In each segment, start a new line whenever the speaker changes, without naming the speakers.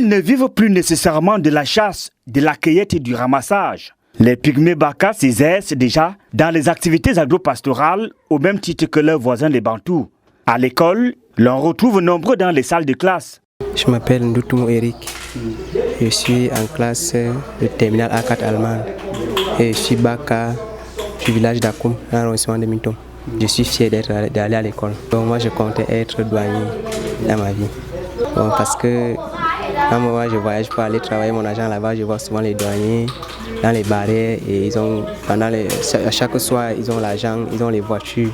Ils ne vivent plus nécessairement de la chasse, de la cueillette et du ramassage. Les pygmées Baka s'exercent déjà dans les activités agro-pastorales au même titre que leurs voisins les Bantous. À l'école, l'on retrouve nombreux dans les salles de classe.
Je m'appelle Ndoutoumou Eric. Je suis en classe de terminale A4 allemande. Et je suis Baka du village d'Akoum, dans l'arrondissement de Mintom. Je suis fier d'aller à l'école. Donc moi je comptais être douanier dans ma vie. Bon, parce que quand moi je voyage pour aller travailler mon argent là-bas, je vois souvent les douaniers dans les barrières et à chaque soir ils ont l'argent, ils ont les voitures.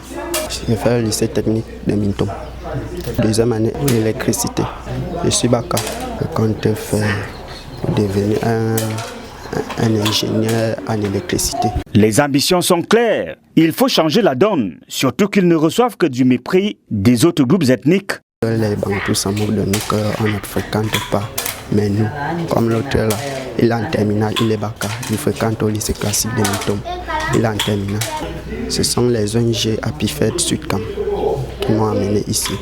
Je fais le lycée technique de Mintom. Deuxième année en électricité. Je suis Baka. Je compte devenir un ingénieur en électricité.
Les ambitions sont claires. Il faut changer la donne, surtout qu'ils ne reçoivent que du mépris des autres groupes ethniques.
Les Bantous s'en moquent de nous qu'on ne fréquente pas. Mais nous, comme l'autre là, il est en terminale, il est Baka. Il fréquente au lycée classique de Mintom. Il est en terminale. Ce sont les ONG Apifed Sudcam qui m'ont amené ici.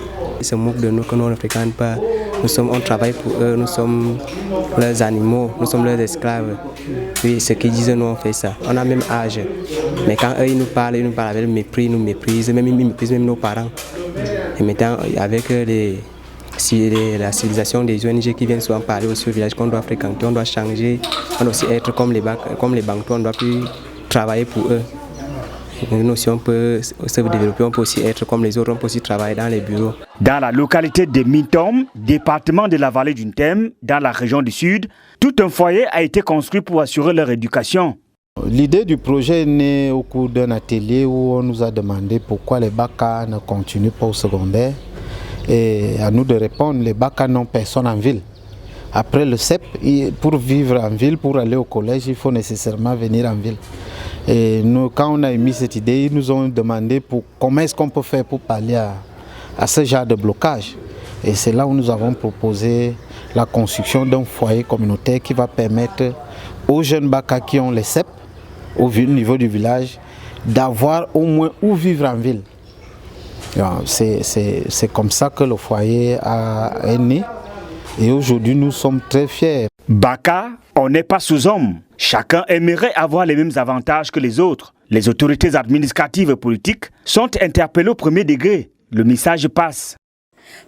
Ils se moquent de nous que nous ne fréquentons pas. On travaille pour eux, nous sommes leurs animaux, nous sommes leurs esclaves. Oui, ce qu'ils disent, nous on fait ça. On a même âge. Mais quand eux ils nous parlent avec le mépris, ils nous méprisent, même ils méprisent même nos parents. Et maintenant, avec la civilisation des ONG qui viennent souvent parler aussi au village qu'on doit fréquenter, on doit changer, on doit aussi être comme les Bantous, on doit plus travailler pour eux. Nous, si on peut se développer, on peut aussi être comme les autres, on peut aussi travailler dans les bureaux.
Dans la localité de Mintom, département de la vallée du Ntem, dans la région du Sud, tout un foyer a été construit pour assurer leur éducation.
L'idée du projet est née au cours d'un atelier où on nous a demandé pourquoi les Baka ne continuent pas au secondaire. Et à nous de répondre, les Baka n'ont personne en ville. Après le CEP, pour vivre en ville, pour aller au collège, il faut nécessairement venir en ville. Et nous, quand on a émis cette idée, ils nous ont demandé comment est-ce qu'on peut faire pour pallier à ce genre de blocage. Et c'est là où nous avons proposé la construction d'un foyer communautaire qui va permettre aux jeunes Baka qui ont les CEP au niveau du village d'avoir au moins où vivre en ville. C'est comme ça que le foyer est né. Et aujourd'hui, nous sommes très fiers.
Baka, on n'est pas sous-homme. Chacun aimerait avoir les mêmes avantages que les autres. Les autorités administratives et politiques sont interpellées au premier degré. Le message passe.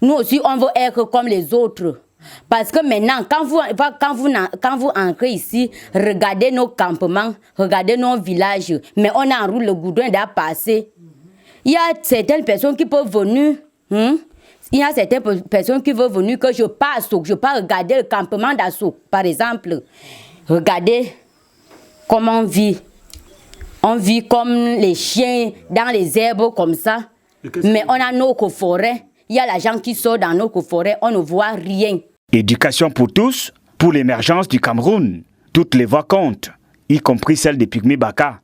Nous aussi, on veut être comme les autres. Parce que maintenant, quand vous entrez ici, regardez nos campements, regardez nos villages. Mais on enroule le goudron d'à passer. Il y a certaines personnes qui peuvent venir. Il y a certaines personnes qui veulent venir que je passe, que je peux regarder le campement d'Assaut, par exemple. Regardez comment on vit. On vit comme les chiens dans les herbes comme ça. Mais on a nos forêts. Il y a la gens qui sort dans nos forêts, on ne voit rien.
Éducation pour tous, pour l'émergence du Cameroun. Toutes les voix comptent, y compris celles des pygmées Baka.